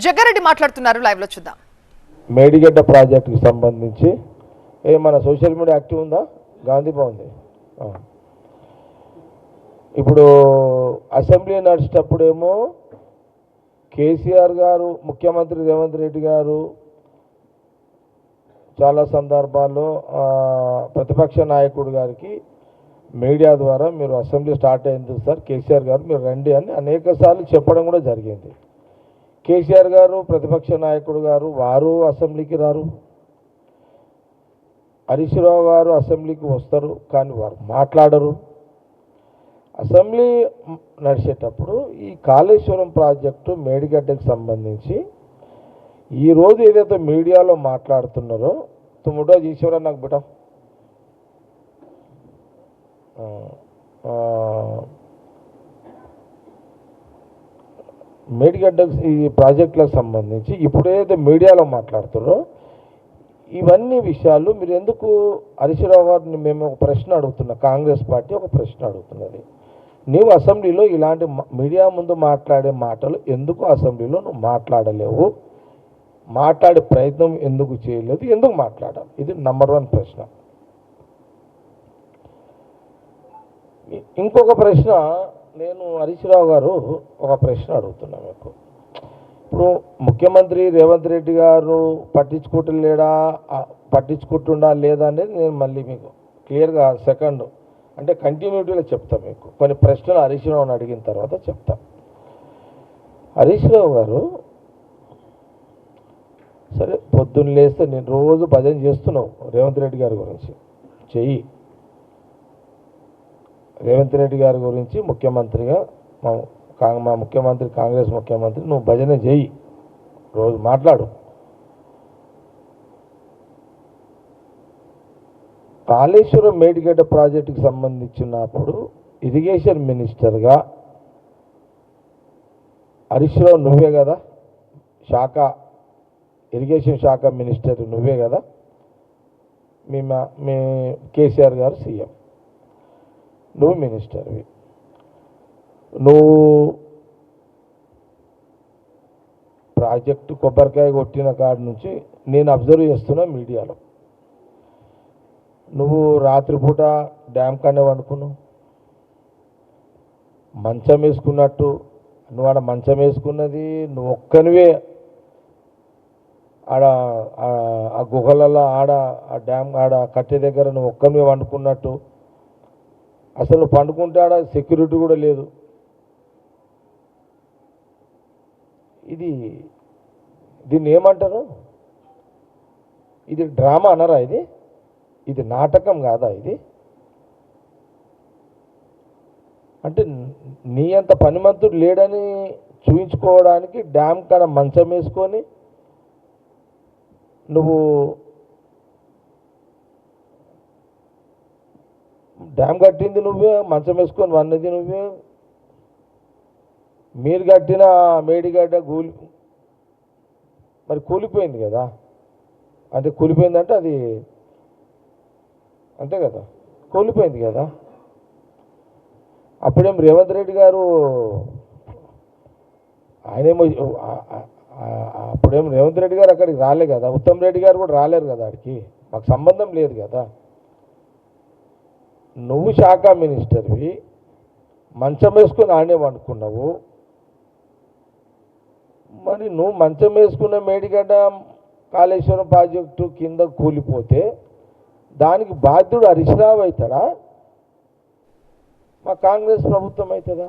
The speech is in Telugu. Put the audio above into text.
జగ్గారెడ్డి మాట్లాడుతున్నారు, లైవ్ లో చూద్దాం. మేడిగడ్డ ప్రాజెక్టుకి సంబంధించి మన సోషల్ మీడియా యాక్టివ్ ఉందా? గాంధీ బాగుంది. ఇప్పుడు అసెంబ్లీ నడిచేటప్పుడేమో కేసీఆర్ గారు, ముఖ్యమంత్రి రేవంత్ రెడ్డి గారు చాలా సందర్భాల్లో ప్రతిపక్ష నాయకుడు గారికి మీడియా ద్వారా మీరు అసెంబ్లీ స్టార్ట్ అయింది సార్, కేసీఆర్ గారు మీరు రండి అని అనేక సార్లు చెప్పడం కూడా జరిగింది. కేసీఆర్ గారు ప్రతిపక్ష నాయకుడు గారు వారు అసెంబ్లీకి రారు. హరీష్ రావు గారు అసెంబ్లీకి వస్తారు కానీ వారు మాట్లాడరు. అసెంబ్లీ నడిచేటప్పుడు ఈ కాళేశ్వరం ప్రాజెక్టు మేడిగడ్డకు సంబంధించి ఈరోజు ఏదైతే మీడియాలో మాట్లాడుతున్నారో తుమ్ముటో ఈశ్వరా నాకు బిట మేడిగడ్డ ఈ ప్రాజెక్టులకు సంబంధించి ఇప్పుడు ఏదైతే మీడియాలో మాట్లాడుతున్నారో ఇవన్నీ విషయాలు మీరు ఎందుకు హరీష్ రావు గారిని మేము ఒక ప్రశ్న అడుగుతున్నాం, కాంగ్రెస్ పార్టీ ఒక ప్రశ్న అడుగుతున్నది, నీవు అసెంబ్లీలో ఇలాంటి మీడియా ముందు మాట్లాడే మాటలు ఎందుకు అసెంబ్లీలో నువ్వు మాట్లాడలేవు, మాట్లాడే ప్రయత్నం ఎందుకు చేయలేదు, ఎందుకు మాట్లాడాలి? ఇది నంబర్ 1 ప్రశ్న. ఇంకొక ప్రశ్న నేను హరీష్ రావు గారు ఒక ప్రశ్న అడుగుతున్నా మీకు. ఇప్పుడు ముఖ్యమంత్రి రేవంత్ రెడ్డి గారు పట్టించుకుంటుండా లేదా అనేది నేను మళ్ళీ మీకు క్లియర్గా సెకండ్ అంటే కంటిన్యూటీలో చెప్తా. మీకు కొన్ని ప్రశ్నలు హరీష్ రావుని అడిగిన తర్వాత చెప్తా. హరీష్ రావు గారు సరే పొద్దున్న లేస్తే నేను రోజు భజన చేస్తున్నావు రేవంత్ రెడ్డి గారి గురించి, చెయ్యి. రేవంత్ రెడ్డి గారి గురించి ముఖ్యమంత్రిగా మా ముఖ్యమంత్రి, కాంగ్రెస్ ముఖ్యమంత్రి, నువ్వు భజన చేయి, రోజు మాట్లాడు. కాళేశ్వరం మేడిగడ్డ ప్రాజెక్టుకి సంబంధించినప్పుడు ఇరిగేషన్ మినిస్టర్గా హరీష్ రావు నువ్వే కదా, ఇరిగేషన్ శాఖ మినిస్టర్ నువ్వే కదా, మీ కేసీఆర్ గారు సీఎం, నువ్వు మినిస్టర్వి. నువ్వు ప్రాజెక్టు కొబ్బరికాయ కొట్టిన కాడి నుంచి నేను అబ్జర్వ్ చేస్తున్నా మీడియాలో, నువ్వు రాత్రిపూట డ్యామ్ కానే వండుకున్నావు, మంచం వేసుకున్నట్టు. నువ్వు ఆడ మంచం వేసుకున్నది నువ్వు ఒక్కనివే, ఆడ ఆ గుహలలో ఆ డ్యామ్ కట్టే దగ్గర నువ్వు ఒక్కనివే వండుకున్నట్టు. అసలు నువ్వు పండుకుంటే ఆడ సెక్యూరిటీ కూడా లేదు. దీన్ని ఏమంటారు? ఇది డ్రామా అనరా? ఇది నాటకం కాదా? ఇది అంటే నీ అంత పనిమంతుడు లేడని చూయించుకోవడానికి డ్యామ్ కాడ మంచం వేసుకొని నువ్వు డ్యామ్ కట్టింది నువ్వే, మంచం వేసుకొని వన్నది నువ్వే. మీరు కట్టిన మేడిగడ్డ మరి కూలిపోయింది కదా, అంటే కూలిపోయిందంటే అది అంతే కదా, కూలిపోయింది కదా. అప్పుడేం రేవంత్ రెడ్డి గారు అప్పుడేం రేవంత్ రెడ్డి గారు అక్కడికి రాలే కదా, ఉత్తమ్ రెడ్డి గారు కూడా రాలేరు కదా, అక్కడికి మాకు సంబంధం లేదు కదా. నువ్వు శాఖ మినిస్టర్వి, మంచం వేసుకొని ఆడే వండుకున్నావు. మరి నువ్వు మంచం వేసుకున్న మేడిగడ్డ కాళేశ్వరం ప్రాజెక్టు కింద కూలిపోతే దానికి బాధ్యుడు హరీష్ రావు అవుతాడా, మా కాంగ్రెస్ ప్రభుత్వం అవుతుందా?